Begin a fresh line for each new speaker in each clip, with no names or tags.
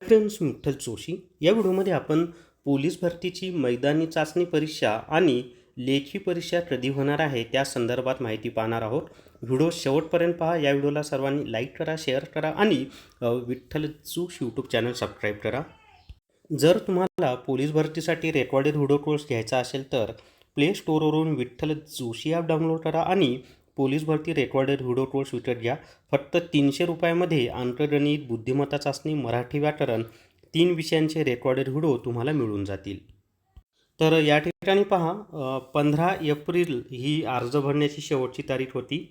Friends, मी विठ्ठल जोशी. या व्हिडिओमध्ये आपण पोलीस भरतीची मैदानी चाचणी परीक्षा आणि लेखी परीक्षा कधी होणार आहे त्या संदर्भात माहिती पाहणार आहोत. व्हिडिओ शेवटपर्यंत पहा. या व्हिडिओला सर्वांनी लाईक करा, शेअर करा आणि Vitthal Joshi YouTube channel subscribe करा. जर तुम्हाला पोलीस भरतीसाठी रेकॉर्डेड व्हिडिओ कोर्स घ्यायचा असेल तर प्ले स्टोअरवरून विठ्ठल जोशी ॲप डाउनलोड करा आणि पोलीस भरती रेकॉर्डेड व्हिडिओ कोर्स विकत घ्या. फक्त 300 रुपयामध्ये अंकगणित, बुद्धिमत्ता चाचणी, मराठी व्याकरण 3 विषयांचे रेकॉर्डेड व्हिडिओ तुम्हाला मिळून जातील. तर या ठिकाणी पहा, 15 एप्रिल ही अर्ज भरण्याची शेवटची तारीख होती.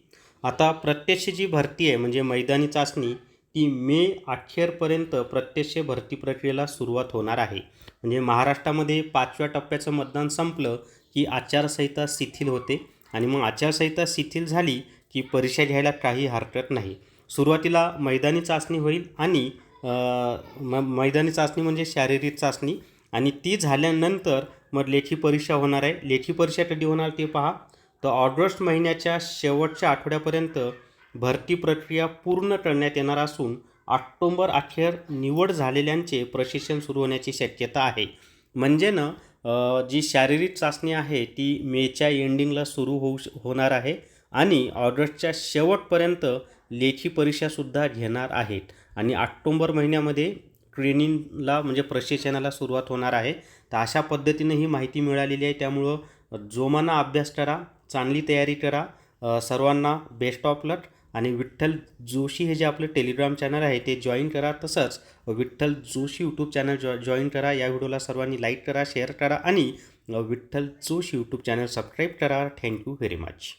आता प्रत्यक्ष जी भरती आहे म्हणजे मैदानी चाचणी ती मे अखेरपर्यंत प्रत्यक्ष भरती प्रक्रियेला सुरुवात होणार आहे. म्हणजे महाराष्ट्रामध्ये 5व्या टप्प्याचं मतदान संपलं की आचारसंहिता शिथिल होते आणि मग आचारसंहिता शिथिल झाली की परीक्षा घ्यायला काही हरकत नाही. सुरुवातीला मैदानी चाचणी होईल आणि मैदानी चाचणी म्हणजे शारीरिक चाचणी आणि ती झाल्यानंतर मग लेखी परीक्षा होणार आहे. लेखी परीक्षा कधी होणार ते पहा. तर ऑगस्ट महिन्याच्या शेवटच्या आठवड्यापर्यंत भरती प्रक्रिया पूर्ण करण्यात येणार असून ऑक्टोबर अखेर निवड झालेल्यांचे प्रशिक्षण सुरू होण्याची शक्यता आहे. म्हणजे जी शारीरिक चाचणी आहे ती मेच्या एंडिंगला सुरू होणार आहे आणि ऑगस्टच्या शेवटपर्यंत लेखी परीक्षासुद्धा घेणार आहेत आणि ऑक्टोबर महिन्यामध्ये ट्रेनिंगला म्हणजे प्रशिक्षणाला सुरुवात होणार आहे. तर अशा पद्धतीने ही माहिती मिळालेली आहे. त्यामुळं जोमानं अभ्यास करा, चांगली तयारी करा. सर्वांना बेस्ट ऑफ लक. आणि विठ्ठल जोशी हे जे आपलं टेलिग्राम चॅनल आहे ते जॉईन करा. तसंच Vitthal Joshi YouTube channel join करा. या व्हिडिओला सर्वांनी लाईक करा, शेअर करा आणि Vitthal Joshi YouTube channel subscribe करा. Thank you very much.